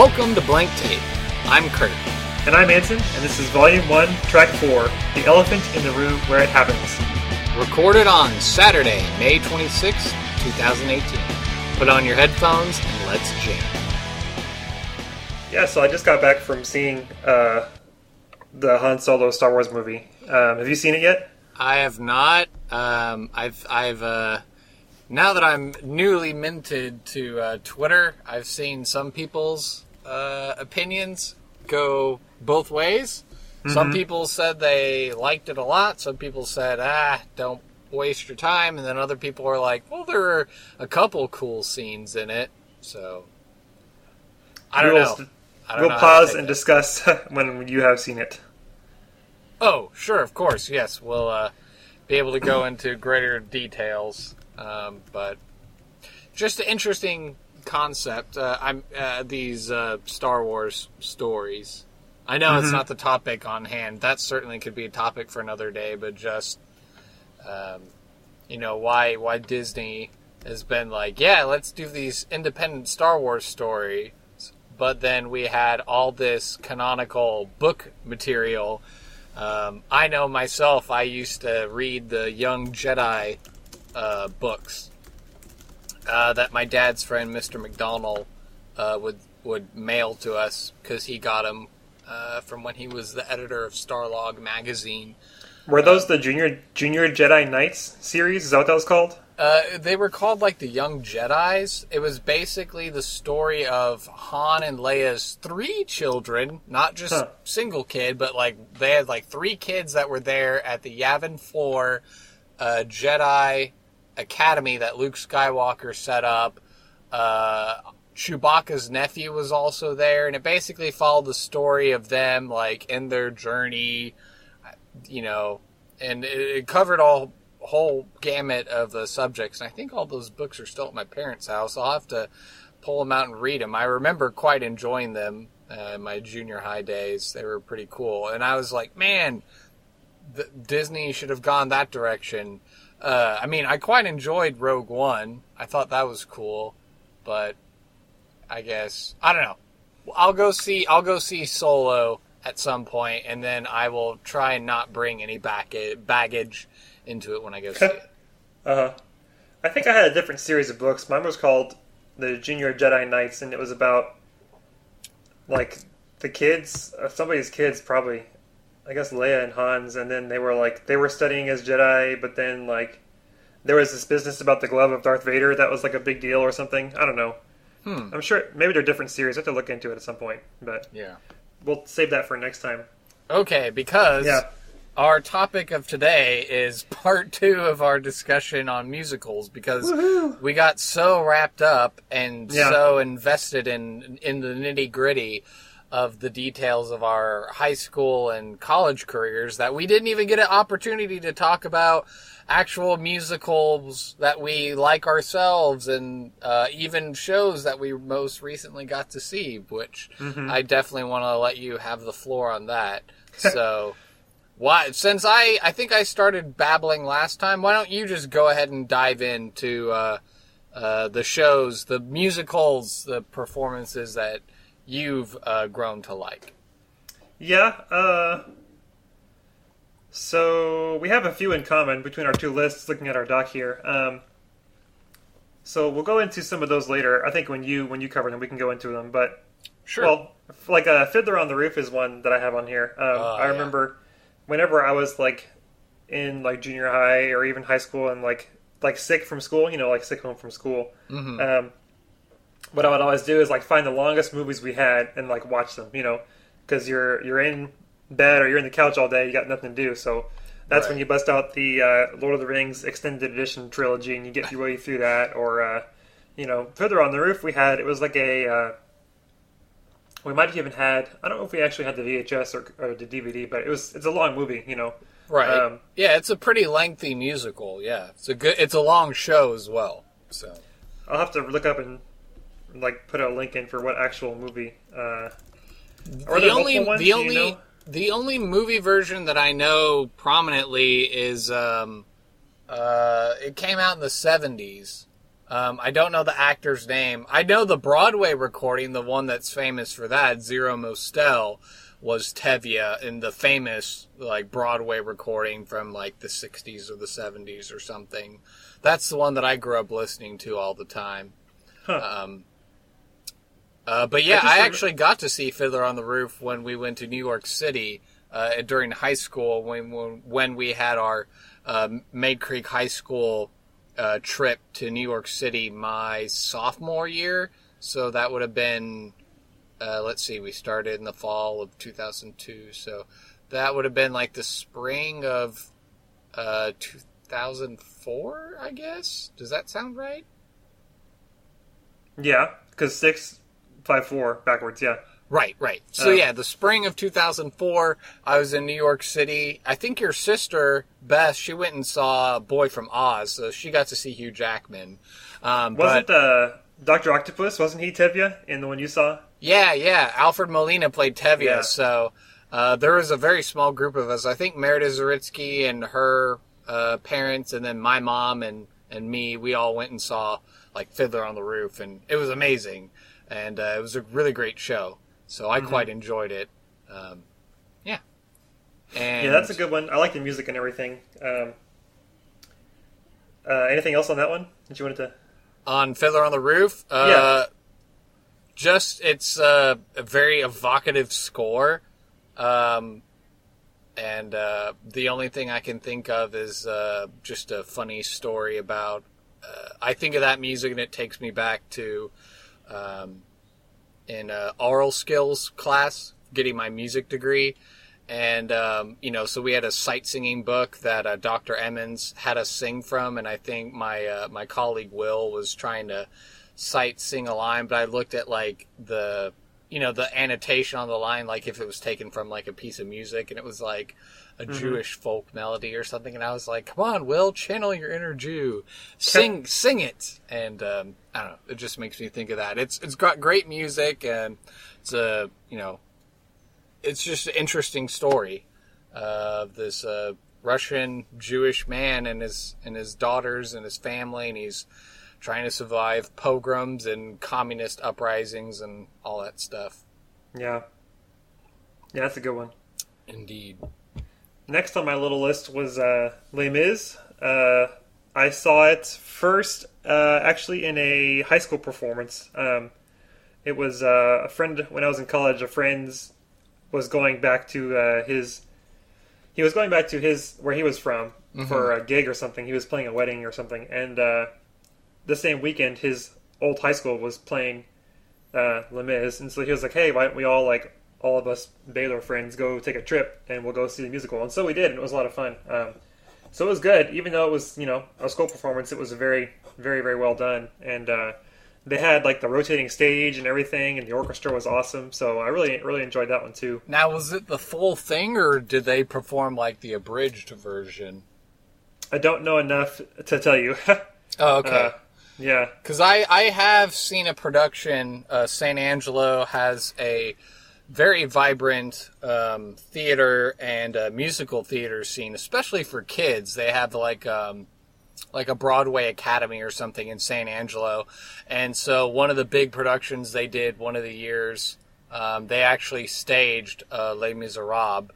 Welcome to Blank Tape. I'm Kurt. And I'm Anson, and this is Volume 1, Track 4, The Elephant in the Room Where It Happens. Recorded on Saturday, May 26, 2018. Put on your headphones and let's jam. Yeah, so I just got back from seeing the Han Solo Star Wars movie. Have you seen it yet? I have not. I've now that I'm newly minted to Twitter, I've seen some people's opinions go both ways. Mm-hmm. Some people said they liked it a lot. Some people said, don't waste your time. And then other people are like, well, there are a couple cool scenes in it. So, I don't know. We'll pause and discuss when you have seen it. Oh, sure, of course, yes. We'll be able to go into greater details. But just an interesting concept. These Star Wars stories. I know it's not the topic on hand. That certainly could be a topic for another day. But just why Disney has been like, yeah, let's do these independent Star Wars stories. But then we had all this canonical book material. I know myself. I used to read the Young Jedi books that my dad's friend, Mr. McDonald, would mail to us because he got them from when he was the editor of Starlog magazine. Were those the Junior Jedi Knights series? Is that what that was called? They were called like the Young Jedis. It was basically the story of Han and Leia's 3 children, not just single kid, but like they had like 3 kids that were there at the Yavin 4 Jedi Academy that Luke Skywalker set up. Chewbacca's nephew was also there, and it basically followed the story of them, like, in their journey, and it covered whole gamut of the subjects, and I think all those books are still at my parents' house. I'll have to pull them out and read them. I remember quite enjoying them in my junior high days. They were pretty cool, and I was like, man, Disney should have gone that direction. I quite enjoyed Rogue One. I thought that was cool, but I guess I don't know. I'll go see Solo at some point, and then I will try and not bring any baggage into it when I go see it. I think I had a different series of books. Mine was called the Junior Jedi Knights, and it was about like the kids, somebody's kids probably. I guess Leia and Hans, and then they were studying as Jedi, but then like there was this business about the glove of Darth Vader that was like a big deal or something. I don't know. I'm sure maybe they're different series. I have to look into it at some point, but yeah, we'll save that for next time. Okay, because our topic of today is part 2 of our discussion on musicals, because we got so wrapped up and so invested in the nitty-gritty of the details of our high school and college careers that we didn't even get an opportunity to talk about actual musicals that we like ourselves, and even shows that we most recently got to see, which I definitely want to let you have the floor on that. So, since I think I started babbling last time, why don't you just go ahead and dive into the shows, the musicals, the performances that you've grown to like? Yeah, so we have a few in common between our 2 lists, looking at our doc here. So we'll go into some of those later. I think when you cover them, we can go into them. But sure. Well, like Fiddler on the Roof is one that I have on here. I remember whenever I was like in like junior high or even high school and like sick from school, like sick home from school. What I would always do is like find the longest movies we had and like watch them, because you're in bed or you're in the couch all day, you got nothing to do. So that's when you bust out the Lord of the Rings extended edition trilogy and you get your way through that. Or Fiddler on the Roof, it was like we might have even had, I don't know if we actually had the VHS or the DVD, but it's a long movie, Right. It's a pretty lengthy musical. Yeah, it's a long show as well. So I'll have to look up and like put a link in for what actual movie. The only movie version that I know prominently is it came out in the 70s. I don't know the actor's name. I know the Broadway recording, the one that's famous for that, Zero Mostel, was Tevye in the famous like Broadway recording from like the 60s or the 70s or something. That's the one that I grew up listening to all the time. Huh. But yeah, I actually got to see Fiddler on the Roof when we went to New York City during high school when we had our Maid Creek High School trip to New York City my sophomore year. So that would have been, let's see, we started in the fall of 2002. So that would have been like the spring of 2004, I guess. Does that sound right? Yeah, because 654 backwards, yeah. Right. So yeah, the spring of 2004, I was in New York City. I think your sister, Beth, she went and saw Boy from Oz, so she got to see Hugh Jackman. Wasn't Dr. Octopus, wasn't he Tevye in the one you saw? Yeah. Alfred Molina played Tevye, Yeah. so there was a very small group of us. I think Meredith Zaritsky and her parents, and then my mom and me, we all went and saw like Fiddler on the Roof, and it was amazing. And it was a really great show. So I quite enjoyed it. Yeah. And Yeah, that's a good one. I like the music and everything. Anything else on that one that you wanted to... On Fiddler on the Roof? Yeah. Just, it's a very evocative score. And the only thing I can think of is just a funny story about... I think of that music and it takes me back to... in oral skills class, getting my music degree. And, so we had a sight singing book that Dr. Emmons had us sing from. And I think my colleague Will was trying to sight sing a line, but I looked at like the annotation on the line, like if it was taken from like a piece of music, and it was like a Jewish folk melody or something. And I was like, come on, Will, channel your inner Jew, sing it. And, I don't know, it just makes me think of that. It's got great music, and it's it's just an interesting story of this Russian Jewish man and his daughters and his family, and he's trying to survive pogroms and communist uprisings and all that stuff. Yeah, that's a good one. Indeed. Next on my little list was Les Mis. I saw it first actually in a high school performance. It was a friend, when I was in college, a friend's was going back to he was going back to where he was from for a gig or something. He was playing a wedding or something, and the same weekend his old high school was playing Les Mis, and so he was like, hey, why don't we all of us Baylor friends go take a trip and we'll go see the musical. And so we did, and it was a lot of fun. So it was good, even though it was a school performance. It was very, very, very well done, and they had like the rotating stage and everything, and the orchestra was awesome. So I really, really enjoyed that one too. Now, was it the full thing, or did they perform like the abridged version? I don't know enough to tell you. Oh, okay. Yeah. Because I have seen a production. San Angelo has a very vibrant theater and musical theater scene, especially for kids. They have like a Broadway Academy or something in San Angelo. And so one of the big productions they did one of the years, they actually staged Les Miserables.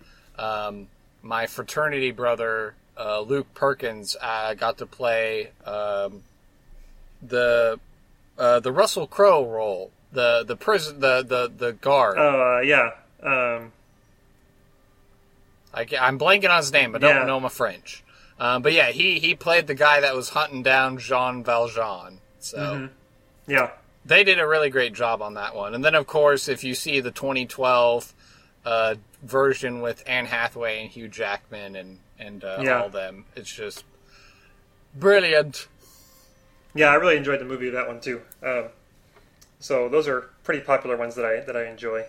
My fraternity brother, Luke Perkins, got to play the Russell Crowe role, the prison, the guard. Oh, yeah. I'm blanking on his name, but don't know my French. But yeah, he played the guy that was hunting down Jean Valjean. So, yeah, they did a really great job on that one. And then, of course, if you see the 2012 version with Anne Hathaway and Hugh Jackman and all them, it's just brilliant. Yeah, I really enjoyed the movie of that one too. So those are pretty popular ones that I enjoy.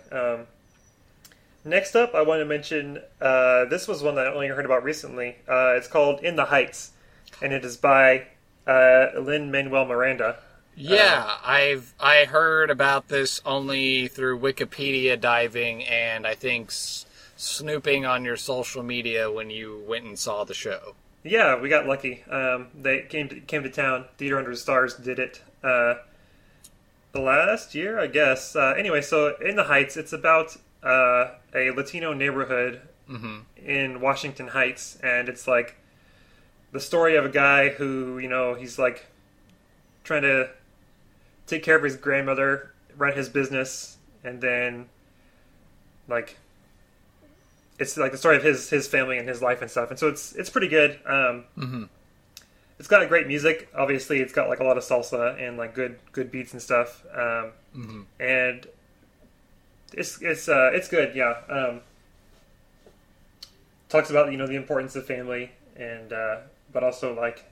Next up, I want to mention, this was one that I only heard about recently. It's called In the Heights, and it is by Lin-Manuel Miranda. Yeah, I heard about this only through Wikipedia diving and I think snooping on your social media when you went and saw the show. Yeah, we got lucky. They came to town. Theater Under the Stars did it the last year, I guess. Anyway, so in the Heights, it's about a Latino neighborhood in Washington Heights, and it's like the story of a guy who, he's like trying to take care of his grandmother, run his business, and then like it's like the story of his family and his life and stuff. And so it's pretty good. It's got great music. Obviously, it's got like a lot of salsa and like good beats and stuff. And it's good. Yeah. Talks about the importance of family and but also like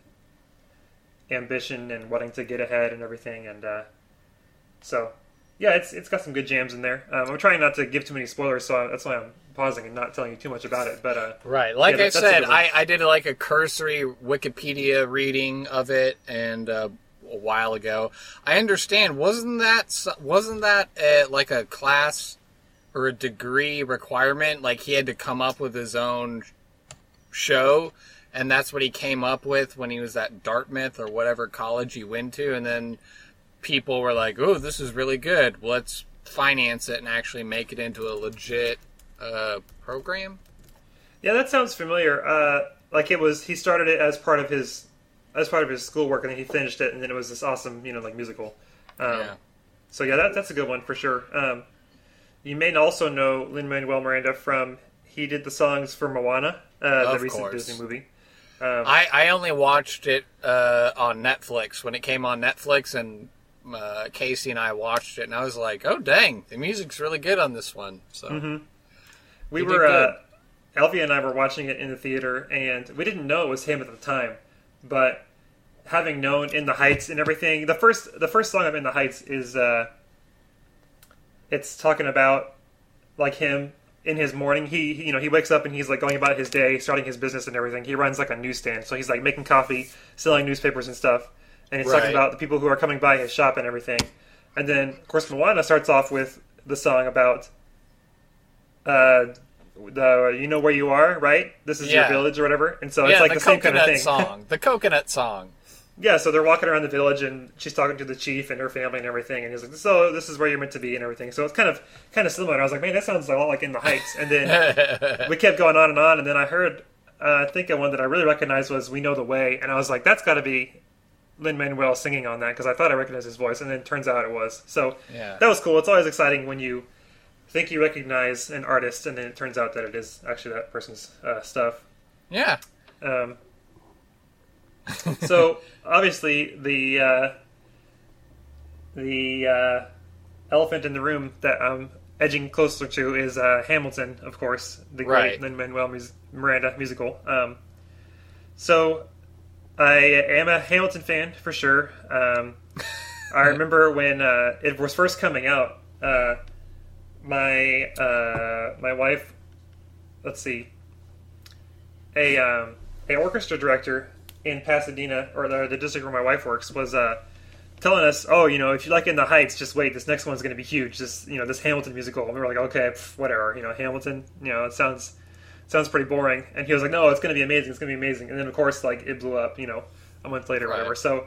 ambition and wanting to get ahead and everything. And so yeah, it's got some good jams in there. I'm trying not to give too many spoilers, so that's why I'm pausing and not telling you too much about it. But right, like I said, I did like a cursory Wikipedia reading of it, and a while ago. I understand. Wasn't that like a class or a degree requirement? Like he had to come up with his own show, and that's what he came up with when he was at Dartmouth or whatever college he went to, and then people were like, "Oh, this is really good. Let's finance it and actually make it into a legit program." Yeah, that sounds familiar. Like he started it as part of his schoolwork, and then he finished it, and then it was this awesome, like musical. Yeah. So yeah, that's a good one for sure. You may also know Lin-Manuel Miranda from he did the songs for Moana, the recent Disney movie. I only watched it on Netflix when it came on Netflix, and Casey and I watched it, and I was like, "Oh, dang, the music's really good on this one." So we were Elvia and I were watching it in the theater, and we didn't know it was him at the time, but having known In the Heights and everything, the first song of In the Heights is it's talking about like him in his morning. He wakes up and he's like going about his day, starting his business and everything. He runs like a newsstand, so he's like making coffee, selling newspapers and stuff. And it's talking about the people who are coming by his shop and everything. And then, of course, Moana starts off with the song about you know where you are, right? This is your village or whatever. And so it's like the same kind of thing. Song, the coconut song. Yeah, so they're walking around the village, and she's talking to the chief and her family and everything. And he's like, "So this is where you're meant to be and everything." So it's kind of similar. And I was like, "Man, that sounds a lot like In the Heights." And then we kept going on, and then I heard, I think one that I really recognized was "We Know the Way," and I was like, "That's got to be Lin-Manuel singing on that," because I thought I recognized his voice, and then it turns out it was. So that was cool. It's always exciting when you think you recognize an artist, and then it turns out that it is actually that person's stuff. Yeah. So obviously the elephant in the room that I'm edging closer to is Hamilton, of course, the great Lin-Manuel Miranda musical. So I am a Hamilton fan for sure. I remember when it was first coming out. My wife, let's see, a orchestra director in Pasadena, or the district where my wife works, was telling us, "Oh, if you like In the Heights, just wait. This next one's going to be huge. This Hamilton musical." And we were like, "Okay, whatever. Hamilton. It sounds pretty boring." And he was like, "No, it's going to be amazing. It's going to be amazing." And then of course, like it blew up. A month later, or whatever. So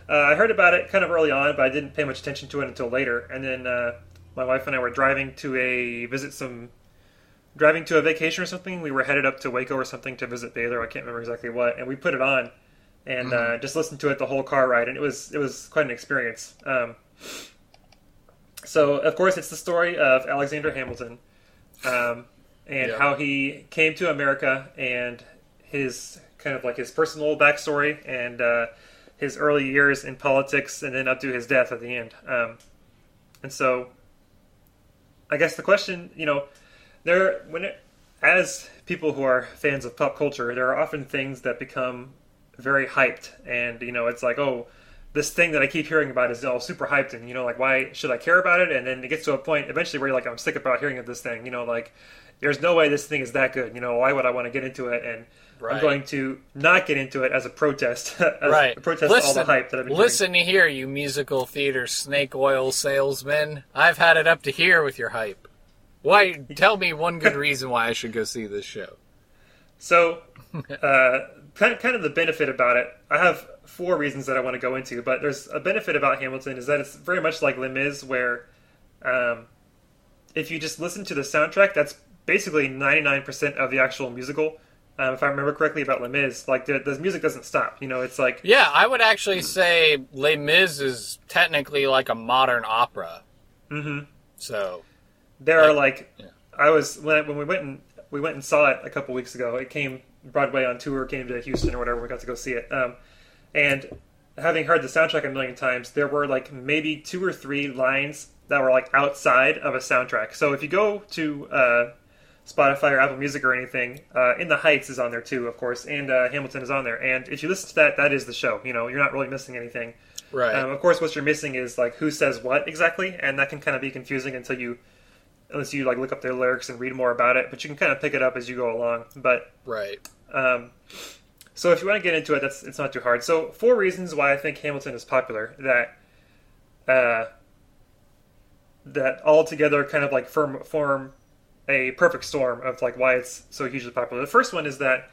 I heard about it kind of early on, but I didn't pay much attention to it until later. And then my wife and I were driving to a vacation or something. We were headed up to Waco or something to visit Baylor. I can't remember exactly what. And we put it on and just listened to it the whole car ride, and it was quite an experience. So of course it's the story of Alexander Hamilton and how he came to America, and his kind of like his personal backstory and his early years in politics, and then up to his death at the end. And so I guess the question, as people who are fans of pop culture, there are often things that become very hyped, and it's like, oh, this thing that I keep hearing about is all super hyped, and like, why should I care about it? And then it gets to a point eventually where you're like, I'm sick about hearing of this thing. Like, there's no way this thing is that good. Why would I want to get into it? And I'm going to not get into it as a protest, a protest to all the hype that I've been Listen here, you musical theater snake oil salesman. I've had it up to here with your hype. Why? Tell me one good reason why I should go see this show. So, kind of the benefit about it. I have 4 reasons that I want to go into, but there's a benefit about Hamilton is that it's very much like Les Mis, where if you just listen to the soundtrack, that's basically 99% of the actual musical. If I remember correctly about Les Mis, like the music doesn't stop. It's like I would actually say Les Mis is technically like a modern opera. Mm-hmm. So there are I was when we went and saw it a couple weeks ago. It came Broadway on tour, came to Houston or whatever. We got to go see it. And having heard the soundtrack a million times, there were like maybe 2 or 3 lines that were like outside of a soundtrack. So if you go to Spotify or Apple Music or anything, In the Heights is on there too, of course, and Hamilton is on there. And if you listen to that, that is the show. You're not really missing anything. Right. Of course, what you're missing is like who says what exactly, and that can kind of be confusing unless you like look up their lyrics and read more about it. But you can kind of pick it up as you go along. But right. So if you want to get into it, it's not too hard. So 4 reasons why I think Hamilton is popular that all together kind of like form a perfect storm of like why it's so hugely popular. The first one is that,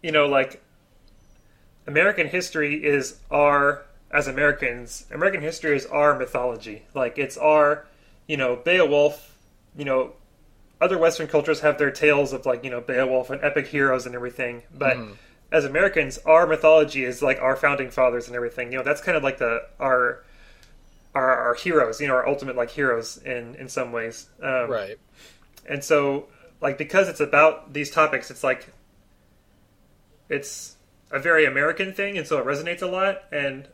like American history is as Americans, American history is our mythology. Like it's our, Beowulf, other Western cultures have their tales of like, Beowulf and epic heroes and everything. But as Americans, our mythology is like our founding fathers and everything. That's kind of like our heroes, our ultimate like heroes in some ways. Right. And so like, because it's about these topics, it's like, it's a very American thing. And so it resonates a lot. And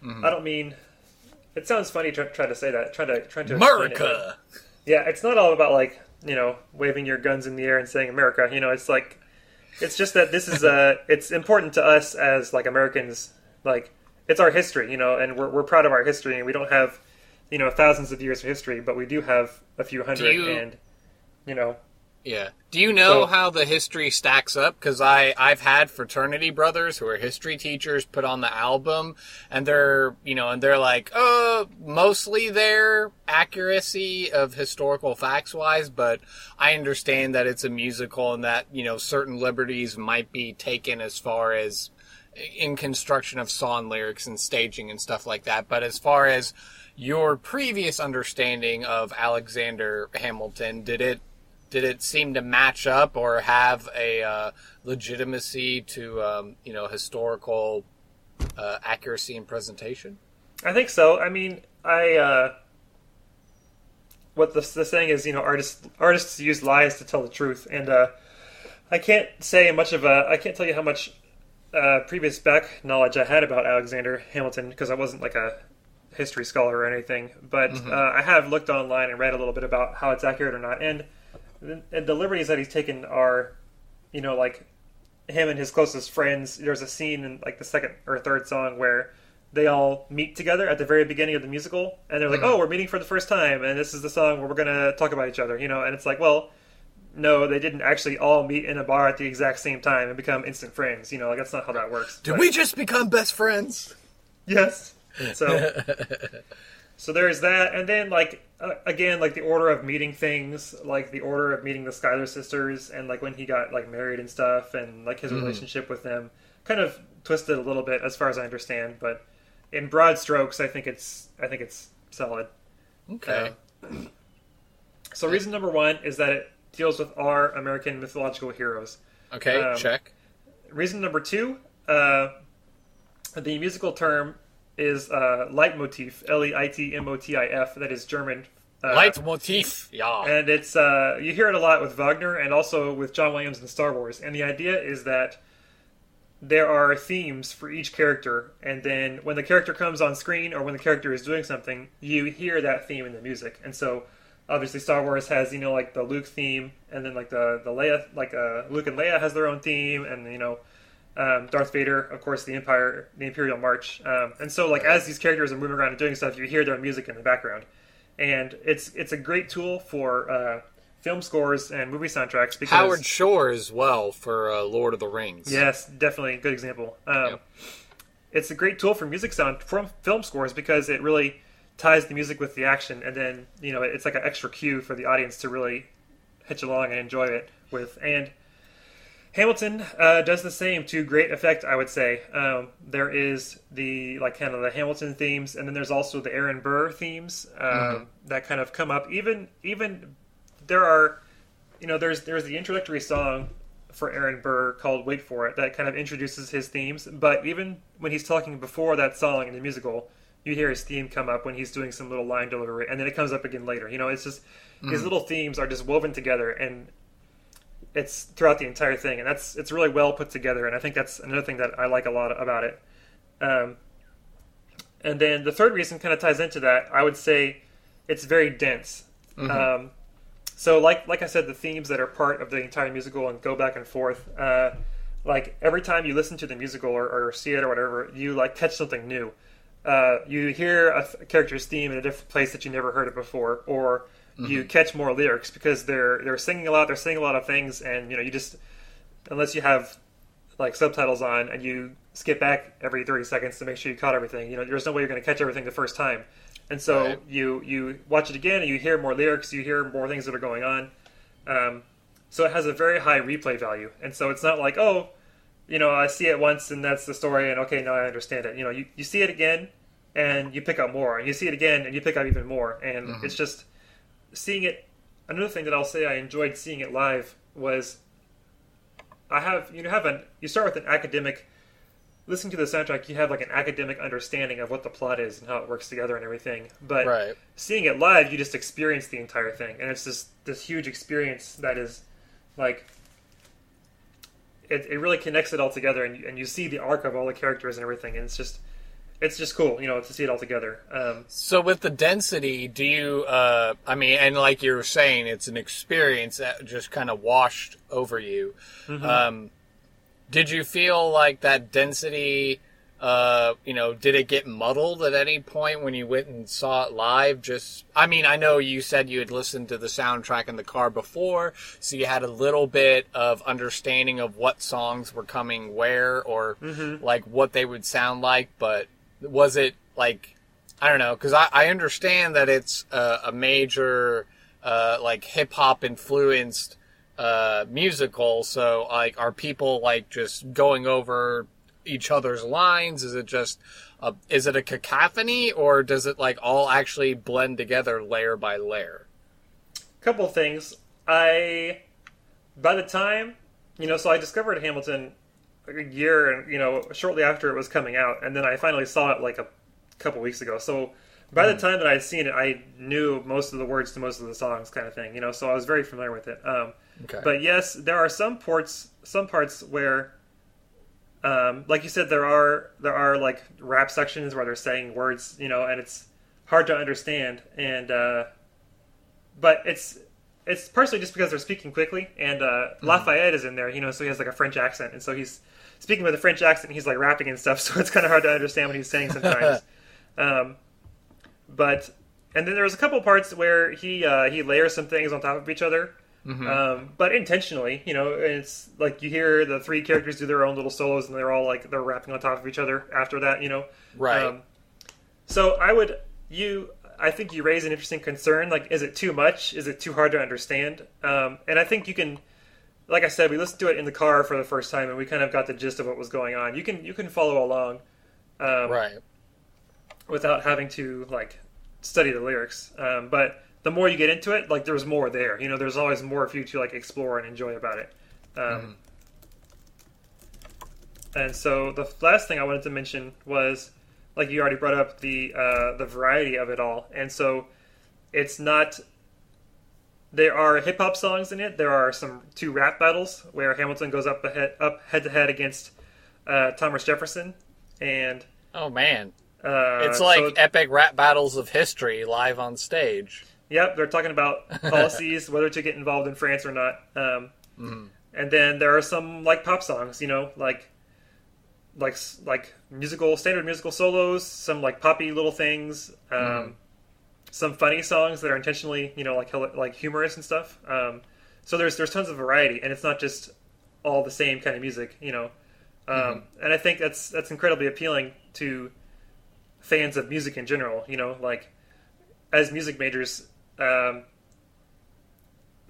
I don't mean, it sounds funny trying to say that, trying to America. Yeah. It's not all about like, waving your guns in the air and saying America, it's like, it's just that this is it's important to us as like Americans, like it's our history, and we're proud of our history, and we don't have, thousands of years of history, but we do have a few hundred, Yeah. Do you know how the history stacks up? Because I've had fraternity brothers who are history teachers put on the album, and they're like, mostly their accuracy of historical facts wise, but I understand that it's a musical and that, certain liberties might be taken as far as in construction of song lyrics and staging and stuff like that. But as far as your previous understanding of Alexander Hamilton, did it seem to match up or have a legitimacy to, historical accuracy and presentation? I think so. I mean, what the saying is, artists use lies to tell the truth. And I can't tell you how much previous back knowledge I had about Alexander Hamilton, because I wasn't like a history scholar or anything. But I have looked online and read a little bit about how it's accurate or not. And the liberties that he's taken are, like him and his closest friends. There's a scene in like the second or third song where they all meet together at the very beginning of the musical, and they're like, "Oh, we're meeting for the first time, and this is the song where we're gonna talk about each other," And it's like, well, no, they didn't actually all meet in a bar at the exact same time and become instant friends. Like that's not how that works. Did we just become best friends? Yes. So there is that, and then like again, like the order of meeting things, like the order of meeting the Schuyler sisters, and like when he got like married and stuff, and like his relationship with them, kind of twisted a little bit as far as I understand. But in broad strokes, I think it's solid. Okay. So reason number 1 is that it deals with our American mythological heroes. Okay, check. Reason number 2, the musical term is Leitmotif, Leitmotif, that is German. Leitmotif, yeah. And it's you hear it a lot with Wagner and also with John Williams and Star Wars. And the idea is that there are themes for each character, and then when the character comes on screen or when the character is doing something, you hear that theme in the music. And so obviously Star Wars has, like the Luke theme, and then like the Leia, like Luke and Leia has their own theme, and Darth Vader, of course, the Imperial March, and so like as these characters are moving around and doing stuff, you hear their music in the background, and it's a great tool for film scores and movie soundtracks. Because Howard Shore as well for Lord of the Rings. Yes, definitely a good example. It's a great tool for music sound from film scores because it really ties the music with the action, and then it's like an extra cue for the audience to really hitch along and enjoy it with. And Hamilton does the same to great effect, I would say. There is the like kind of the Hamilton themes, and then there's also the Aaron Burr themes that kind of come up. Even there are, there's the introductory song for Aaron Burr called "Wait for It" that kind of introduces his themes. But even when he's talking before that song in the musical, you hear his theme come up when he's doing some little line delivery, and then it comes up again later. It's just his little themes are just woven together, and it's throughout the entire thing, and it's really well put together, and I think that's another thing that I like a lot about it. And then the third reason kind of ties into that. I would say it's very dense. So like I said, the themes that are part of the entire musical and go back and forth, like every time you listen to the musical or see it or whatever, you like catch something new. You hear a character's theme in a different place that you never heard it before, or you catch more lyrics because they're singing a lot. They're saying a lot of things, and you just, unless you have like subtitles on and you skip back every 30 seconds to make sure you caught everything, there's no way you're going to catch everything the first time. And so you watch it again and you hear more lyrics, you hear more things that are going on. So it has a very high replay value, and so it's not like I see it once and that's the story, and okay, now I understand it. You see it again and you pick up more, and you see it again and you pick up even more, and it's just seeing it. Another thing that I'll say I enjoyed seeing it live was you start with an academic. Listening to the soundtrack, you have like an academic understanding of what the plot is and how it works together and everything. But seeing it live, you just experience the entire thing, and it's just this huge experience that is like it really connects it all together, and you see the arc of all the characters and everything, and it's just cool, to see it all together. So with the density, do you, and like you were saying, it's an experience that just kind of washed over you. Did you feel like that density, did it get muddled at any point when you went and saw it live? I know you said you had listened to the soundtrack in the car before, so you had a little bit of understanding of what songs were coming where, or like what they would sound like, but was it like, I don't know, because I understand that it's a major like hip-hop influenced musical, so like are people like just going over each other's lines? Is it just is it a cacophony, or does it like all actually blend together layer by layer? Couple of things. By the time so I discovered Hamilton a year and shortly after it was coming out, and then I finally saw it like a couple weeks ago. So by the time that I had seen it, I knew most of the words to most of the songs, kind of thing. So I was very familiar with it. But yes, there are some parts where, like you said, there are like rap sections where they're saying words, and it's hard to understand. And but it's partially just because they're speaking quickly, and Lafayette is in there, so he has like a French accent, and so he's speaking with a French accent, and he's like rapping and stuff, so it's kind of hard to understand what he's saying sometimes. And then there's a couple parts where he layers some things on top of each other. But intentionally, and it's like you hear the three characters do their own little solos, and they're all like they're rapping on top of each other after that, Right. So I think you raise an interesting concern. Like, is it too much? Is it too hard to understand? And I think you can, like I said, we listened to it in the car for the first time, and we kind of got the gist of what was going on. You can follow along, right, without having to like study the lyrics. But the more you get into it, like there's more there. There's always more for you to like explore and enjoy about it. And so the last thing I wanted to mention was, like you already brought up, the variety of it all. And so it's not. There are hip hop songs in it. There are two rap battles where Hamilton goes up head to head against Thomas Jefferson, and oh man, it's like epic rap battles of history live on stage. Yep, they're talking about policies, whether to get involved in France or not. And then there are some like pop songs, like standard musical solos, some like poppy little things, some funny songs that are intentionally, like humorous and stuff. So there's tons of variety, and it's not just all the same kind of music, And I think that's incredibly appealing to fans of music in general. Like as music majors.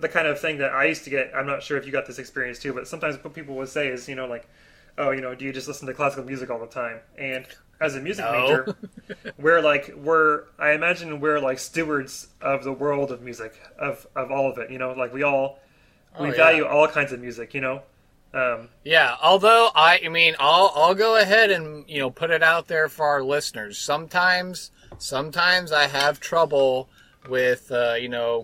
the kind of thing that I used to get. I'm not sure if you got this experience too, but sometimes what people would say is, like, oh, do you just listen to classical music all the time? And as a music major, I imagine we're like stewards of the world of music, of all of it. Like we value all kinds of music. Yeah, although I'll go ahead and put it out there for our listeners. Sometimes I have trouble with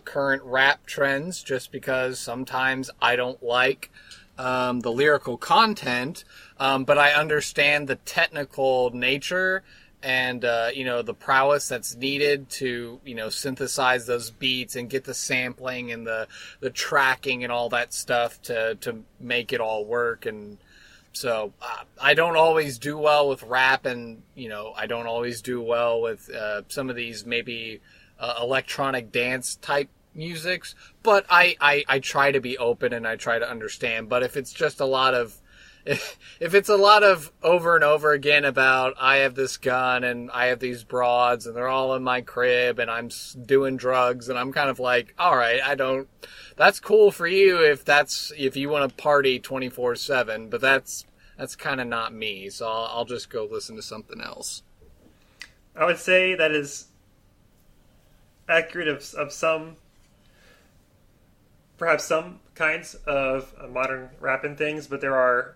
current rap trends, just because sometimes I don't like the lyrical content, but I understand the technical nature and the prowess that's needed to synthesize those beats and get the sampling and the tracking and all that stuff to make it all work. And so I don't always do well with rap, and I don't always do well with some of these maybe electronic dance type musics, but I try to be open and I try to understand. But if it's just a lot of over and over again about I have this gun and I have these broads and they're all in my crib and I'm doing drugs, and I'm kind of like, all right, that's cool for you if you want to party 24/7, but that's kind of not me. So I'll just go listen to something else. I would say that is accurate of some, perhaps some kinds of modern rap and things, but there are.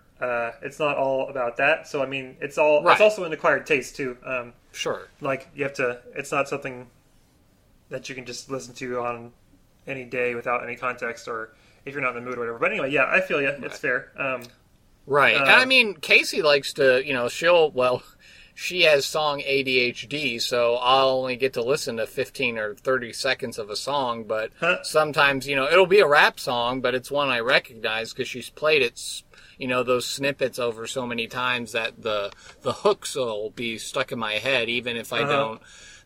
It's not all about that. So it's all. Right. It's also an acquired taste too. Sure. Like you have to. It's not something that you can just listen to on any day without any context, or if you're not in the mood or whatever. But anyway, yeah, I feel you. Right. It's fair. Right. And Casey likes to. She has song ADHD, so I'll only get to listen to 15 or 30 seconds of a song, but sometimes, it'll be a rap song, but it's one I recognize because she's played it, those snippets over so many times that the hooks will be stuck in my head, even if I don't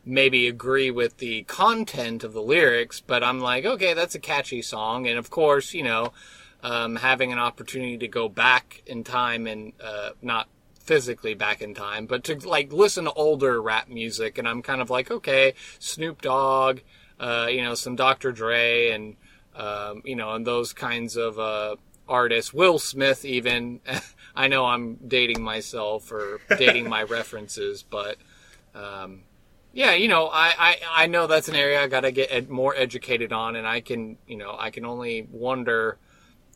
maybe agree with the content of the lyrics, but I'm like, okay, that's a catchy song. And of course, having an opportunity to go back in time and not physically back in time, but to listen to older rap music, and I'm kind of like, okay, Snoop Dogg, some Dr. Dre, and and those kinds of artists, Will Smith even. I know I'm dating myself or dating my references, but I know that's an area I got to get more educated on, and I can only wonder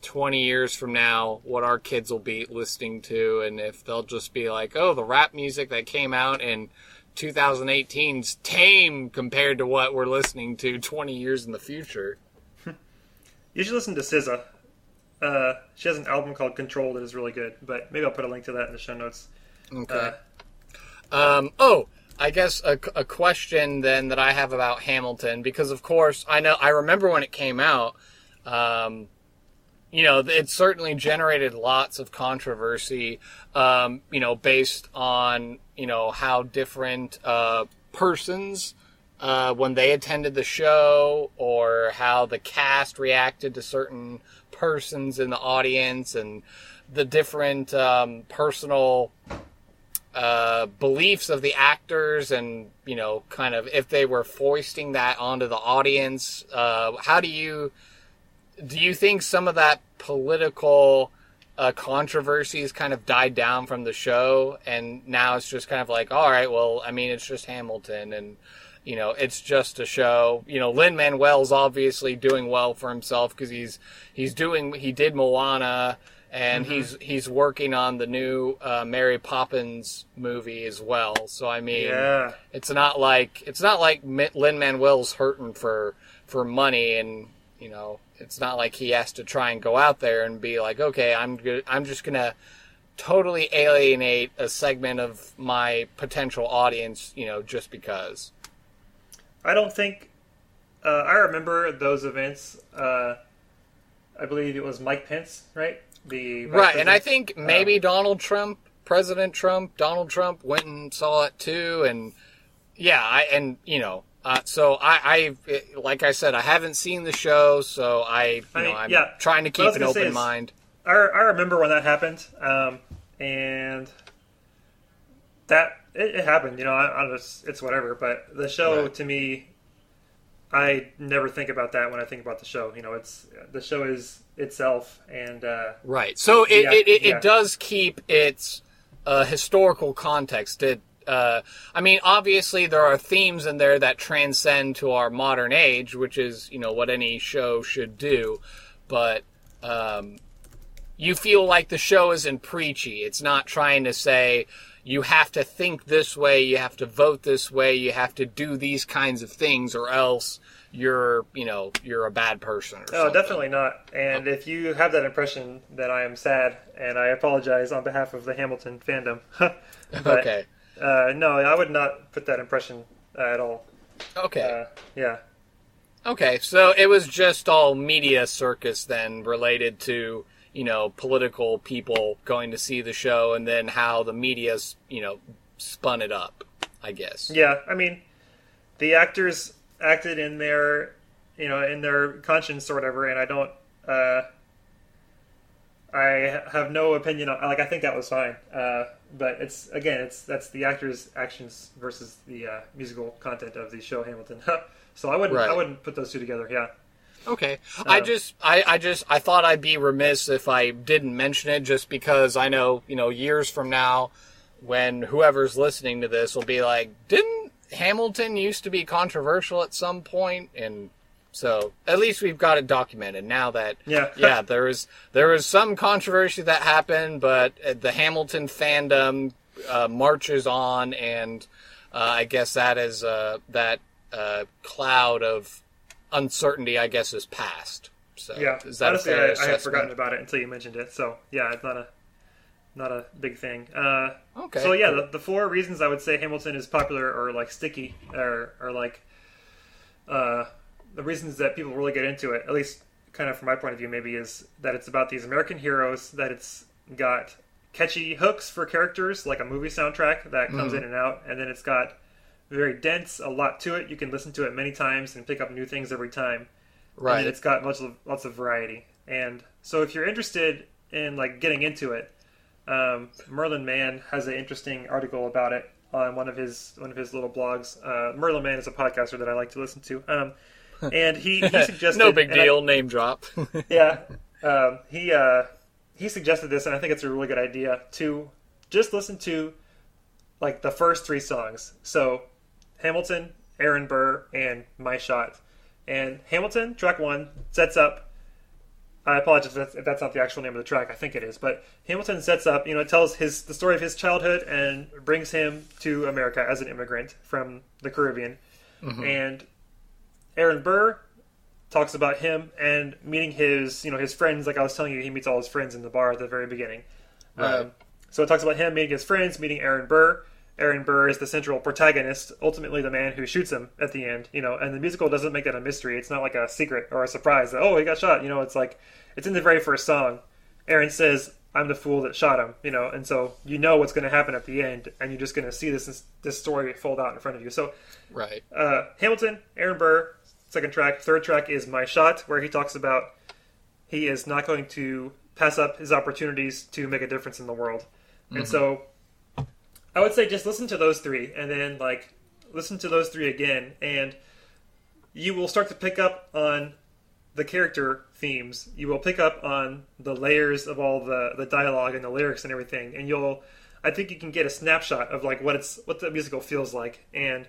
20 years from now what our kids will be listening to, and if they'll just be like, oh, the rap music that came out in 2018's tame compared to what we're listening to 20 years in the future. You should listen to SZA. She has an album called Control that is really good, but maybe I'll put a link to that in the show notes. Okay. I guess a question then that I have about Hamilton, because of course I remember when it came out, it certainly generated lots of controversy, based on, how different persons, when they attended the show, or how the cast reacted to certain persons in the audience, and the different personal beliefs of the actors, and, kind of if they were foisting that onto the audience. How do you think some of that political controversies kind of died down from the show, and now it's just kind of like, all right, well, it's just Hamilton, and it's just a show. Lin-Manuel's obviously doing well for himself because he did Moana, and he's working on the new Mary Poppins movie as well. So it's not like Lin-Manuel's hurting for money, and it's not like he has to try and go out there and be like, okay, I'm just gonna totally alienate a segment of my potential audience, just because. I don't think. I remember those events. I believe it was Mike Pence, right? Right, and I think maybe Donald Trump went and saw it too, and so I like I said, I haven't seen the show, so I'm trying to keep an open mind. I remember when that happened, and that it happened. It's whatever. But the show to me, I never think about that when I think about the show. The show is itself, and right. So it does keep its historical context. Obviously there are themes in there that transcend to our modern age, which is what any show should do. But you feel like the show isn't preachy. It's not trying to say you have to think this way, you have to vote this way, you have to do these kinds of things, or else you're a bad person. No, definitely not. And if you have that impression, then I am sad, and I apologize on behalf of the Hamilton fandom. But, okay. No, I would not put that impression at all. Okay. Yeah. Okay, so it was just all media circus then, related to political people going to see the show, and then how the media's, spun it up, I guess. Yeah, I mean, the actors acted in their, in their conscience or whatever, and I don't, I have no opinion on, I think that was fine. But that's the actors' actions versus the musical content of the show Hamilton. So I wouldn't put those two together, yeah. Okay. I thought I'd be remiss if I didn't mention it, just because I know, years from now, when whoever's listening to this will be like, didn't Hamilton used to be controversial at some point? And so at least we've got it documented now that, there was some controversy that happened, but the Hamilton fandom marches on, and I guess that is that cloud of uncertainty, I guess, is past. So is that honestly, a fair I had forgotten about it until you mentioned it. So yeah, it's not a big thing. Okay. So yeah, the four reasons I would say Hamilton is popular or like sticky or like the reasons that people really get into it, at least kind of from my point of view, maybe, is that it's about these American heroes, that it's got catchy hooks for characters, like a movie soundtrack that comes in and out, and then it's got very dense, a lot to it. You can listen to it many times and pick up new things every time. Right. And it's got lots of variety. And so if you're interested in like getting into it, Merlin Mann has an interesting article about it on one of his little blogs. Merlin Mann is a podcaster that I like to listen to. And he suggested... No big deal, name drop. Yeah. He suggested this, and I think it's a really good idea, to just listen to like the first three songs. So Hamilton, Aaron Burr, and My Shot. And Hamilton, track 1, sets up... I apologize if that's not the actual name of the track. I think it is. But Hamilton sets up, it tells the story of his childhood and brings him to America as an immigrant from the Caribbean. Mm-hmm. And Aaron Burr talks about him and meeting his friends. Like I was telling you, he meets all his friends in the bar at the very beginning. Right. So it talks about him meeting his friends, meeting Aaron Burr. Aaron Burr is the central protagonist, ultimately the man who shoots him at the end, and the musical doesn't make that a mystery. It's not like a secret or a surprise that, he got shot, it's like, it's in the very first song. Aaron says, I'm the fool that shot him, and so what's going to happen at the end, and you're just going to see this story fold out in front of you. So, right. Hamilton, Aaron Burr, second track. Third track is My Shot, where he talks about he is not going to pass up his opportunities to make a difference in the world. Mm-hmm. And so I would say just listen to those three, and then listen to those three again, and you will start to pick up on the character themes. You will pick up on the layers of all the dialogue and the lyrics and everything, and I think you can get a snapshot of like what the musical feels like. And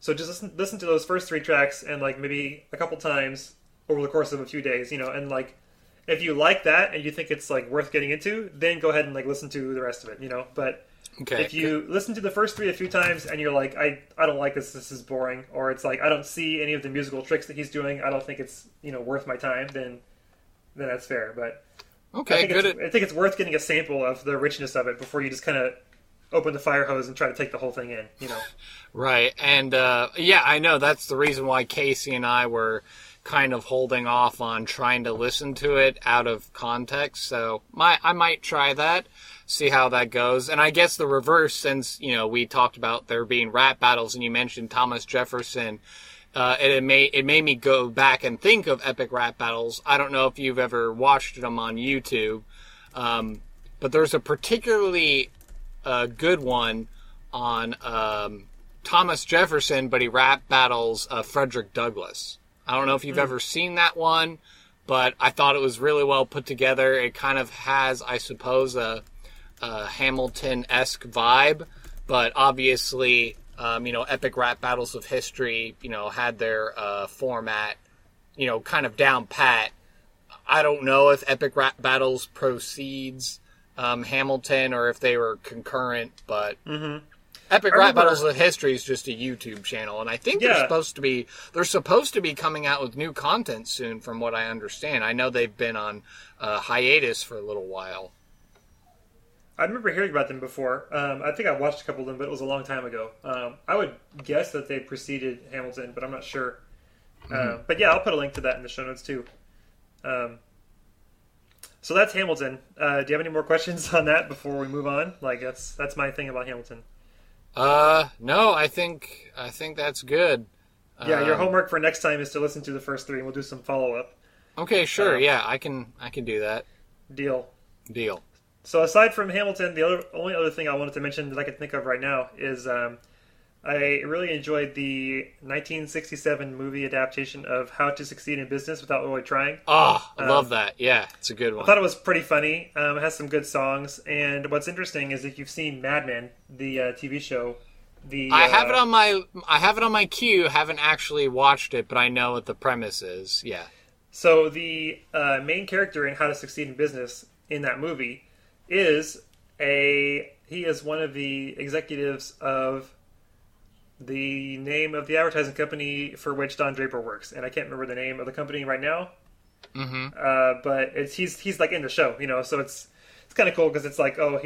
so just listen to those first three tracks, and like maybe a couple times over the course of a few days, and like if you like that and you think it's like worth getting into, then go ahead and like listen to the rest of it, but okay, if you listen to the first three a few times and you're like, I don't like this is boring, or it's like I don't see any of the musical tricks that he's doing, I don't think it's worth my time, then that's fair. But okay, I think it's worth getting a sample of the richness of it before you just kind of open the fire hose and try to take the whole thing in. Right. And I know that's the reason why Casey and I were kind of holding off on trying to listen to it out of context. So I might try that, see how that goes. And I guess the reverse, since we talked about there being rap battles and you mentioned Thomas Jefferson, it made me go back and think of epic rap battles. I don't know if you've ever watched them on YouTube, but there's a particularly good one on Thomas Jefferson, but he rap battles Frederick Douglass. I don't know if you've ever seen that one, but I thought it was really well put together. It kind of has, I suppose, a Hamilton-esque vibe, but obviously, epic rap battles of history, had their format, kind of down pat. I don't know if epic rap battles precedes Hamilton or if they were concurrent, but epic rap battles of history is just a YouTube channel, and I think they're supposed to be coming out with new content soon, from what I understand. I know they've been on hiatus for a little while. I remember hearing about them before. I think I watched a couple of them, but it was a long time ago. I would guess that they preceded Hamilton, but I'm not sure. But yeah, I'll put a link to that in the show notes too. So that's Hamilton. Do you have any more questions on that before we move on? Like that's my thing about Hamilton. No, I think that's good. Yeah, your homework for next time is to listen to the first three, and we'll do some follow up. Okay, sure. Yeah, I can do that. Deal. So aside from Hamilton, the only other thing I wanted to mention that I can think of right now is I really enjoyed the 1967 movie adaptation of How to Succeed in Business Without Really Trying. Oh, I love that. Yeah, it's a good one. I thought it was pretty funny. It has some good songs. And what's interesting is if you've seen Mad Men, the TV show, I have it on my queue. Haven't actually watched it, but I know what the premise is. Yeah. So the main character in How to Succeed in Business in that movie he is one of the executives of the name of the advertising company for which Don Draper works, and I can't remember the name of the company right now. But he's like in the show, so it's kind of cool because it's like, oh,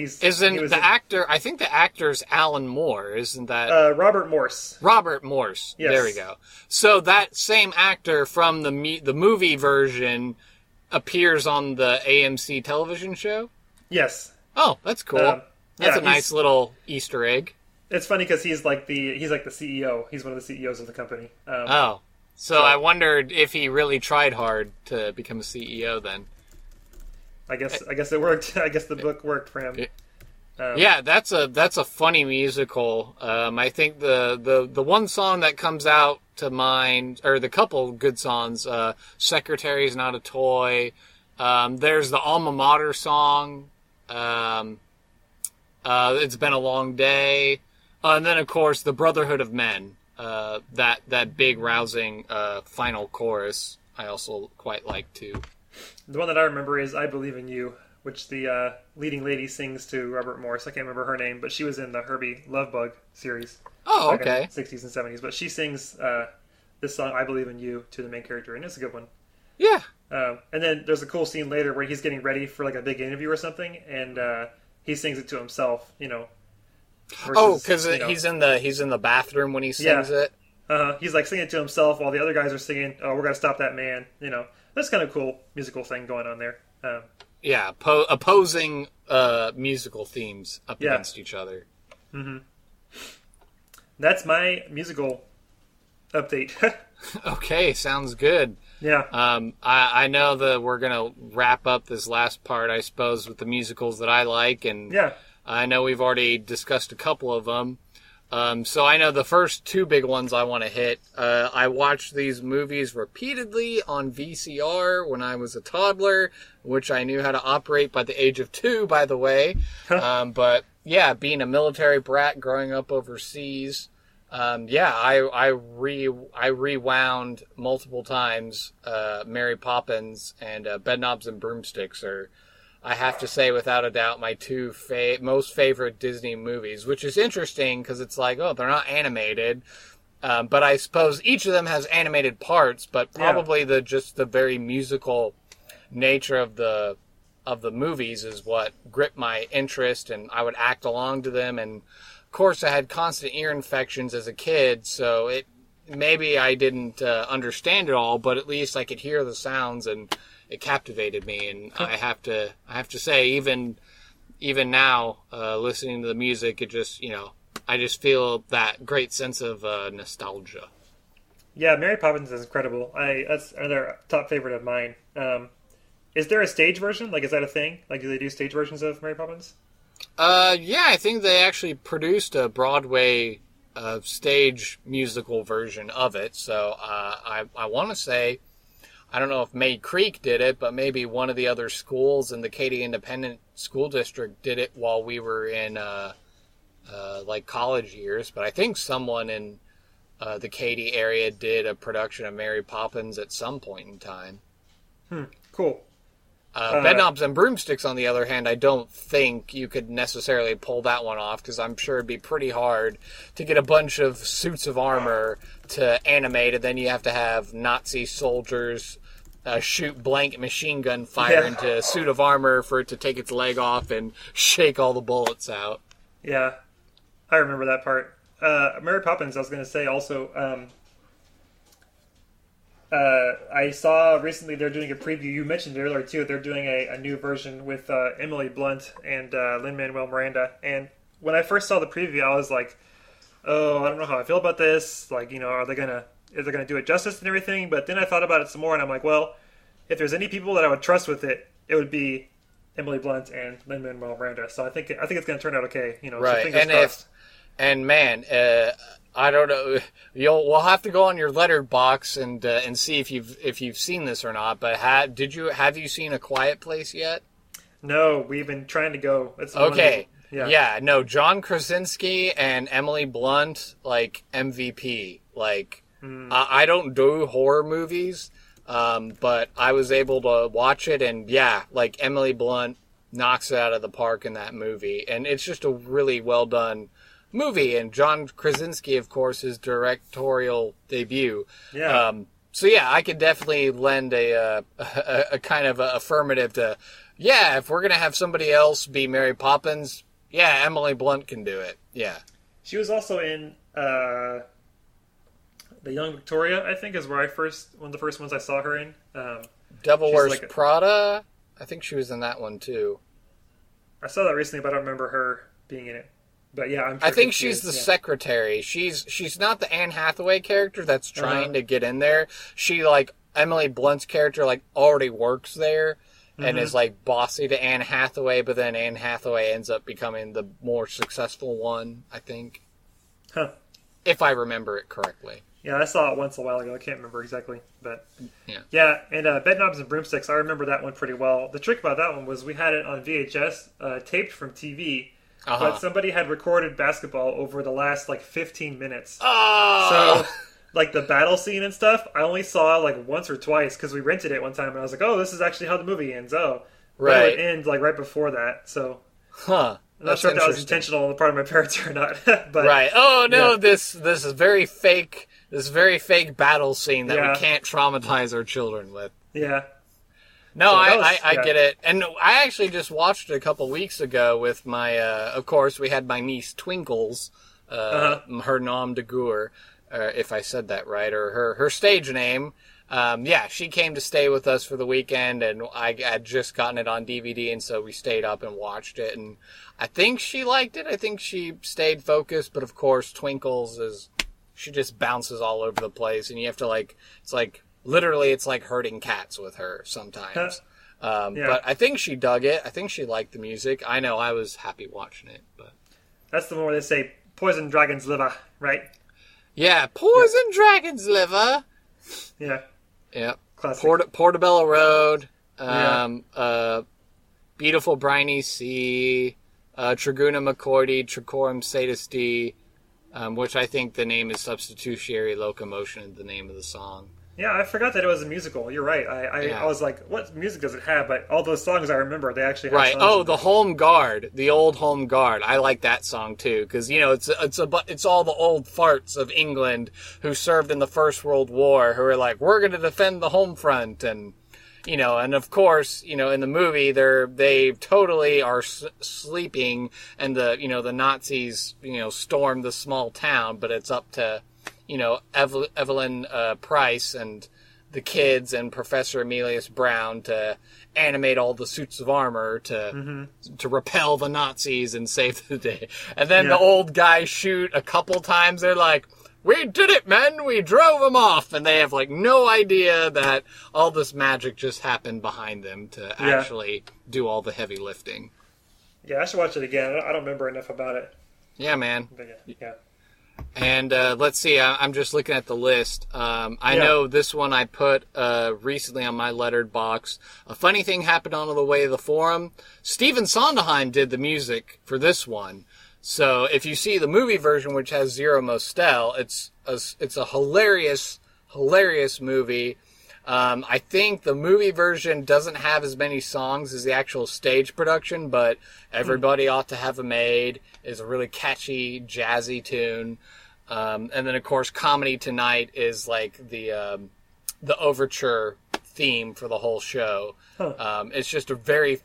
actor? I think the actor's Alan Moore, isn't that? Robert Morse. Robert Morse. Yes. There we go. So that same actor from the movie version appears on the AMC television show. Yes. Oh, that's cool. That's a nice little Easter egg. It's funny because he's like the CEO. He's one of the CEOs of the company. So I wondered if he really tried hard to become a CEO. Then I guess it worked. I guess the book worked for him. Yeah, that's a funny musical. I think the one song that comes out to mind, or the couple good songs, "Secretary's Not a Toy." There's the alma mater song. It's Been a Long Day. And then, of course, the Brotherhood of Men. That big, rousing final chorus I also quite like, too. The one that I remember is I Believe in You, which the leading lady sings to Robert Morse. I can't remember her name, but she was in the Herbie Lovebug series. Oh, okay. In the 60s and 70s. But she sings this song, I Believe in You, to the main character, and it's a good one. Yeah. And then there's a cool scene later where he's getting ready for like a big interview or something, and he sings it to himself, because he's in the bathroom when he sings it. He's like singing it to himself while the other guys are singing, "Oh, we're gonna stop that man." That's kind of cool musical thing going on there. Opposing musical themes up against each other. Mm-hmm. That's my musical update. Okay, sounds good. Yeah. I know that we're gonna wrap up this last part, I suppose, with the musicals that I like, and I know we've already discussed a couple of them. So I know the first two big ones I want to hit. I watched these movies repeatedly on VCR when I was a toddler, which I knew how to operate by the age of 2, by the way. But yeah, being a military brat growing up overseas, I rewound multiple times. Mary Poppins and Bedknobs and Broomsticks are, I have to say, without a doubt, my two most favorite Disney movies, which is interesting because it's like, oh, they're not animated. But I suppose each of them has animated parts, but probably the very musical nature of the movies is what gripped my interest, and I would act along to them. And of course, I had constant ear infections as a kid, so maybe I didn't understand it all, but at least I could hear the sounds, and it captivated me. And I have to say, even now, listening to the music, it just, I just feel that great sense of nostalgia. Yeah, Mary Poppins is incredible. That's another top favorite of mine. Is there a stage version? Like, is that a thing? Like, do they do stage versions of Mary Poppins? Yeah, I think they actually produced a Broadway stage musical version of it. So I want to say, I don't know if May Creek did it, but maybe one of the other schools in the Katy Independent School District did it while we were in like college years. But I think someone in the Katy area did a production of Mary Poppins at some point in time. Cool. Bedknobs and Broomsticks, on the other hand, I don't think you could necessarily pull that one off, because I'm sure it'd be pretty hard to get a bunch of suits of armor to animate, and then you have to have Nazi soldiers shoot blank machine gun fire into a suit of armor for it to take its leg off and shake all the bullets out. Yeah, I remember that part. Mary Poppins, I was going to say also... I saw recently they're doing a preview. You mentioned it earlier too. They're doing a new version with Emily Blunt and Lin-Manuel Miranda. And when I first saw the preview, I was like, "Oh, I don't know how I feel about this. Like, you know, is they gonna do it justice and everything?" But then I thought about it some more, and I'm like, well, if there's any people that I would trust with it, it would be Emily Blunt and Lin-Manuel Miranda. So I think it's going to turn out okay. You know, right? So fingers crossed. I don't know. We'll have to go on your Letterboxd and see if you've seen this or not. But have you seen A Quiet Place yet? No, we've been trying to go. It's okay. No, John Krasinski and Emily Blunt, like MVP. Like I don't do horror movies, but I was able to watch it, and like Emily Blunt knocks it out of the park in that movie, and it's just a really well done movie. And John Krasinski, of course, his directorial debut. Yeah. I could definitely lend a kind of a affirmative to, if we're gonna have somebody else be Mary Poppins, Emily Blunt can do it. Yeah. She was also in The Young Victoria, I think, is where one of the first ones I saw her in. Devil Wears Prada. I think she was in that one too. I saw that recently, but I don't remember her being in it. But yeah, I'm sure I think she's the secretary. She's not the Anne Hathaway character that's trying to get in there. She, like, Emily Blunt's character, like, already works there and is, like, bossy to Anne Hathaway, but then Anne Hathaway ends up becoming the more successful one, I think. Huh. If I remember it correctly. Yeah, I saw it once a while ago. I can't remember exactly. But yeah, and Bedknobs and Broomsticks, I remember that one pretty well. The trick about that one was we had it on VHS, taped from TV, but somebody had recorded basketball over the last, like, 15 minutes. Oh! So, like, the battle scene and stuff, I only saw, like, once or twice, because we rented it one time, and I was like, oh, this is actually how the movie ends. Oh. Right. But it would end, like, right before that, so... Huh. I'm not sure if that was intentional on the part of my parents or not. But, right. Oh, no, this is very fake... This very fake battle scene that we can't traumatize our children with. Yeah. No, so I get it. And I actually just watched it a couple weeks ago with my, of course, we had my niece Twinkles, her nom de guerre, if I said that right, or her stage name. She came to stay with us for the weekend, and I had just gotten it on DVD, and so we stayed up and watched it. And I think she liked it. I think she stayed focused, but of course, Twinkles she just bounces all over the place, and you have to, like, it's like, literally, it's like herding cats with her sometimes. But I think she dug it. I think she liked the music. I know I was happy watching it. But that's the one where they say, poison dragon's liver, right? Yeah, poison dragon's liver. Yeah. Yeah. Classic. Portobello Road. Beautiful briny sea. Triguna McCordy, Tricorum satisty. Which I think the name is Substitutionary Locomotion, the name of the song. Yeah, I forgot that it was a musical. You're right. I was like, what music does it have? But all those songs I remember, they actually have songs. Oh, the Home Guard, the old Home Guard. I like that song too, because it's all the old farts of England who served in the First World War who are like, we're going to defend the home front, and and of course, in the movie, they totally are sleeping, and the Nazis, storm the small town, but it's up to, Evelyn Price and the kids and Professor Emilius Brown to animate all the suits of armor to repel the Nazis and save the day. And then the old guys shoot a couple times. They're like, we did it, men! We drove them off! And they have, like, no idea that all this magic just happened behind them to actually do all the heavy lifting. Yeah, I should watch it again. I don't remember enough about it. Yeah, man. But yeah. And let's see, I'm just looking at the list. I know this one I put recently on my lettered box. A funny thing happened on the way to the forum. Stephen Sondheim did the music for this one. So if you see the movie version, which has Zero Mostel, it's a hilarious movie. I think the movie version doesn't have as many songs as the actual stage production, but Everybody Ought to Have a Maid is a really catchy, jazzy tune. And then, of course, Comedy Tonight is like the overture theme for the whole show. It's just a very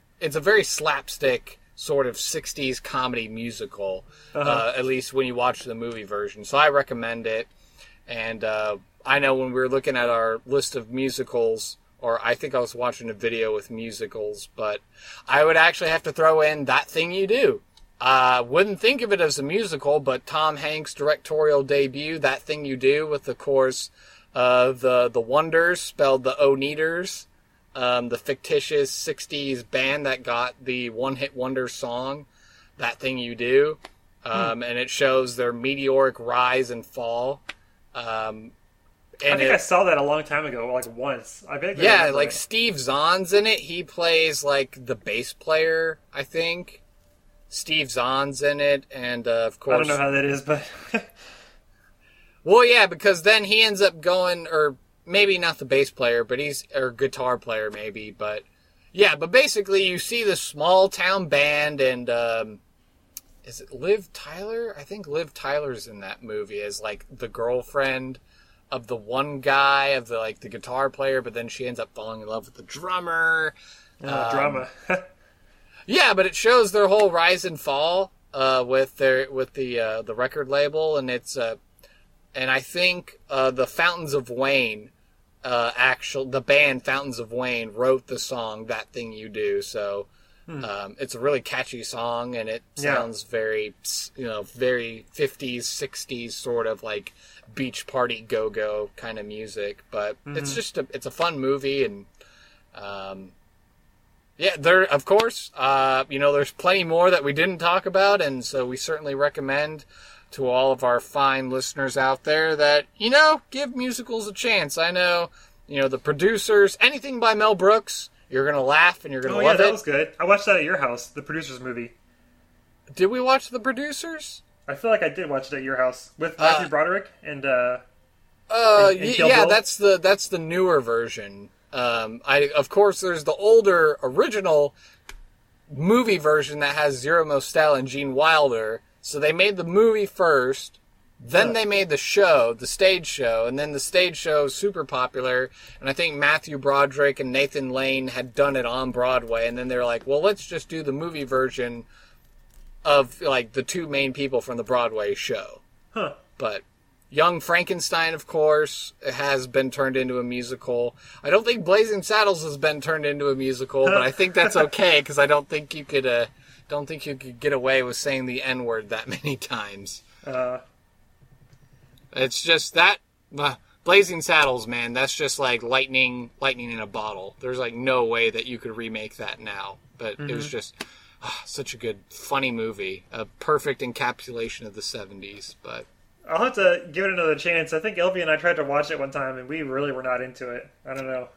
slapstick sort of 60s comedy musical, at least when you watch the movie version. So I recommend it. And I know when we were looking at our list of musicals, or I think I was watching a video with musicals, but I would actually have to throw in That Thing You Do. Wouldn't think of it as a musical, but Tom Hanks' directorial debut, That Thing You Do, with, of course, the Wonders, spelled the O-Neaters, the fictitious 60s band that got the one-hit wonder song, That Thing You Do. And it shows their meteoric rise and fall. I think I saw that a long time ago, like once. Like Steve Zahn's in it. He plays like the bass player, I think. Steve Zahn's in it, and of course... I don't know how that is, but... Well, yeah, because then he ends up going, or maybe not the bass player, but or guitar player maybe, but... Yeah, but basically you see this small town band, and is it Liv Tyler? I think Liv Tyler's in that movie as like the girlfriend of the one guy, of the guitar player, but then she ends up falling in love with the drummer. Drama. Yeah, but it shows their whole rise and fall with the record label, and it's and I think the Fountains of Wayne, the band Fountains of Wayne wrote the song That Thing You Do. So it's a really catchy song, and it sounds very very 50s 60s sort of like beach party go-go kind of music. But it's just it's a fun movie, and there, of course, there's plenty more that we didn't talk about, and so we certainly recommend to all of our fine listeners out there that, give musicals a chance. I know, The Producers, anything by Mel Brooks, you're going to laugh and you're going to love it. Oh, yeah, that was good. I watched that at your house, The Producers movie. Did we watch The Producers? I feel like I did watch it at your house with Matthew Broderick and Kill yeah, Bill. that's the newer version. Of course, there's the older original movie version that has Zero Mostel and Gene Wilder. So they made the movie first, then they made the stage show, and then the stage show was super popular. And I think Matthew Broderick and Nathan Lane had done it on Broadway, and then they were like, well, let's just do the movie version of like the two main people from the Broadway show. But Young Frankenstein, of course, has been turned into a musical. I don't think Blazing Saddles has been turned into a musical, but I think that's okay because I don't think you could get away with saying the N-word that many times. It's just that Blazing Saddles, man. That's just like lightning in a bottle. There's like no way that you could remake that now. But it was just such a good, funny movie, a perfect encapsulation of the '70s. But I'll have to give it another chance. I think Elvie and I tried to watch it one time, and we really were not into it. I don't know.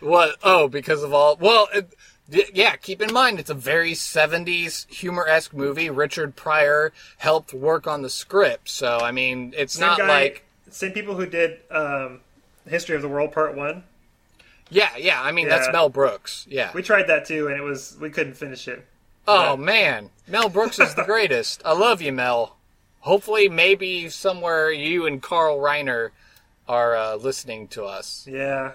What? Oh, because of all... Well, yeah, keep in mind, it's a very 70s humor-esque movie. Richard Pryor helped work on the script, so, I mean, it's not like... Same people who did History of the World Part 1? Yeah, I mean, that's Mel Brooks, yeah. We tried that, too, and we couldn't finish it. Oh, man. Mel Brooks is the greatest. I love you, Mel. Hopefully, maybe somewhere you and Carl Reiner are listening to us. Yeah.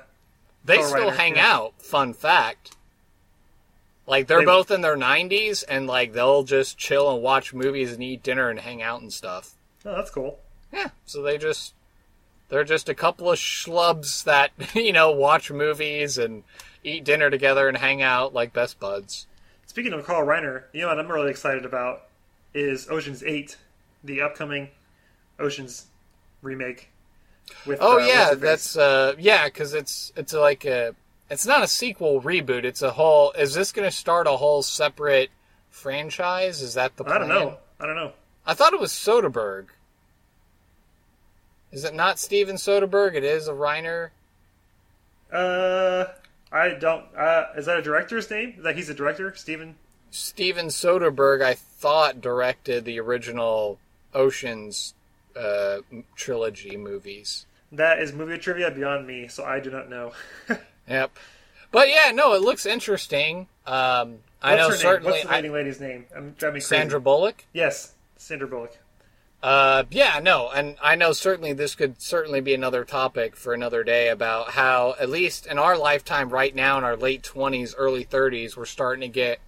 They still hang out, fun fact. Like, they're both in their 90s, and, like, they'll just chill and watch movies and eat dinner and hang out and stuff. Oh, that's cool. Yeah, so they're just a couple of schlubs that, watch movies and eat dinner together and hang out like best buds. Speaking of Carl Reiner, what I'm really excited about is Ocean's 8, the upcoming Ocean's remake. With, that's because it's like it's not a sequel reboot. It's a whole. Is this going to start a whole separate franchise? Is that the plan? I don't know. I thought it was Soderbergh. Is it not Steven Soderbergh? It is a Reiner. I don't. Is that a director's name? That he's a director, Steven Soderbergh, I thought, directed the original Ocean's trilogy movies. That is movie trivia beyond me, so I do not know. Yep. But yeah, no, it looks interesting. I know certainly. What's the leading lady's name? I'm driving me crazy. Sandra Bullock? Yes, Sandra Bullock. Yeah, no, and I know certainly this could certainly be another topic for another day about how, at least in our lifetime right now, in our late 20s, early 30s, we're starting to get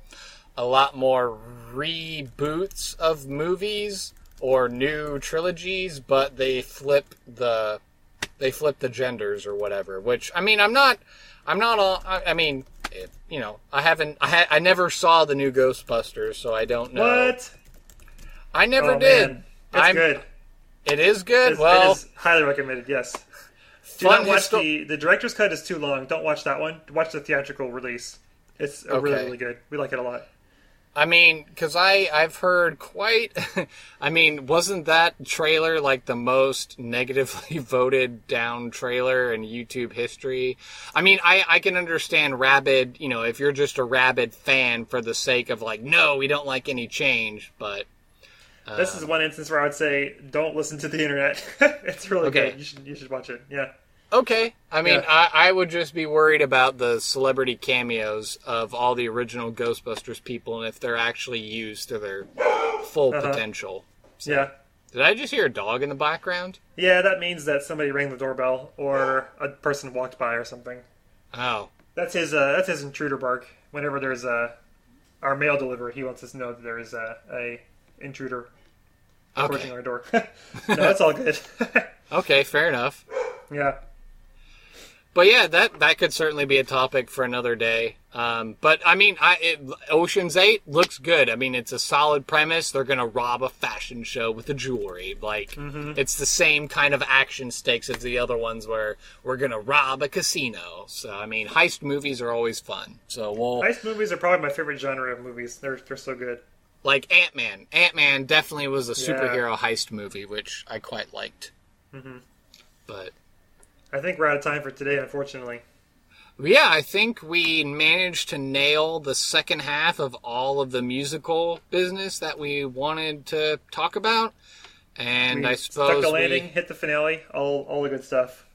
a lot more reboots of movies or new trilogies, but they flip the genders or whatever. Which, I mean, I'm not all. I mean, you know, I never saw the new Ghostbusters, so I don't know. What? I never did. Man. It's good. It is good? It is highly recommended, yes. Do not watch the director's cut is too long. Don't watch that one. Watch the theatrical release. It's really, really good. We like it a lot. I mean, because I've heard quite... I mean, wasn't that trailer like the most negatively voted down trailer in YouTube history? I mean, I can understand rabid, you know, if you're just a rabid fan for the sake of like, no, we don't like any change, but... this is one instance where I would say, don't listen to the internet. It's really good. You should watch it. Yeah. Okay. I mean, yeah. I would just be worried about the celebrity cameos of all the original Ghostbusters people and if they're actually used to their full potential. So, yeah. Did I just hear a dog in the background? Yeah, that means that somebody rang the doorbell or a person walked by or something. Oh. That's his intruder bark. Whenever there's our mail delivery, he wants us to know that there is a intruder approaching our door. No, that's all good. Okay, fair enough. Yeah. But yeah, that could certainly be a topic for another day. But I mean, Ocean's 8 looks good. I mean, it's a solid premise. They're going to rob a fashion show with the jewelry. Like, It's the same kind of action stakes as the other ones where we're going to rob a casino. So, I mean, heist movies are always fun. So heist movies are probably my favorite genre of movies. They're so good. Like Ant-Man. Ant-Man definitely was a superhero heist movie, which I quite liked. But I think we're out of time for today, unfortunately. Yeah, I think we managed to nail the second half of all of the musical business that we wanted to talk about. And I suppose stuck the landing, hit the finale, all the good stuff.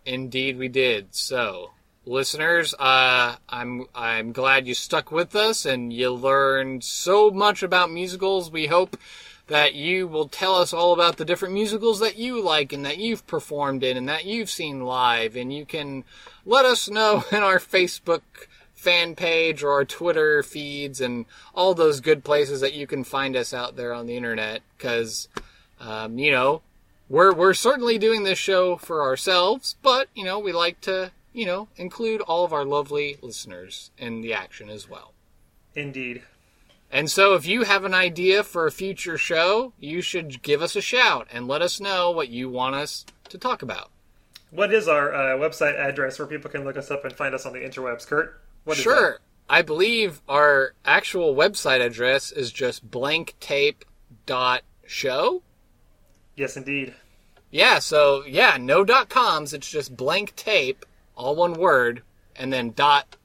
Indeed we did. So, listeners, I'm glad you stuck with us and you learned so much about musicals. We hope that you will tell us all about the different musicals that you like and that you've performed in and that you've seen live. And you can let us know in our Facebook fan page or our Twitter feeds and all those good places that you can find us out there on the internet. Because, you know, we're certainly doing this show for ourselves, but, you know, we like to, you know, include all of our lovely listeners in the action as well. Indeed. And so if you have an idea for a future show, you should give us a shout and let us know what you want us to talk about. What is our website address where people can look us up and find us on the interwebs, Kurt? What is that? I believe our actual website address is just blanktape.show. Yes, indeed. Yeah, so, yeah, no .coms. It's just blank tape, all one word, and then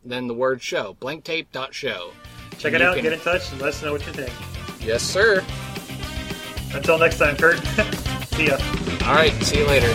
then the word show. Blanktape.show. Check it out, get in touch, and let us know what you think. Yes, sir. Until next time, Kurt. See ya. All right, see you later.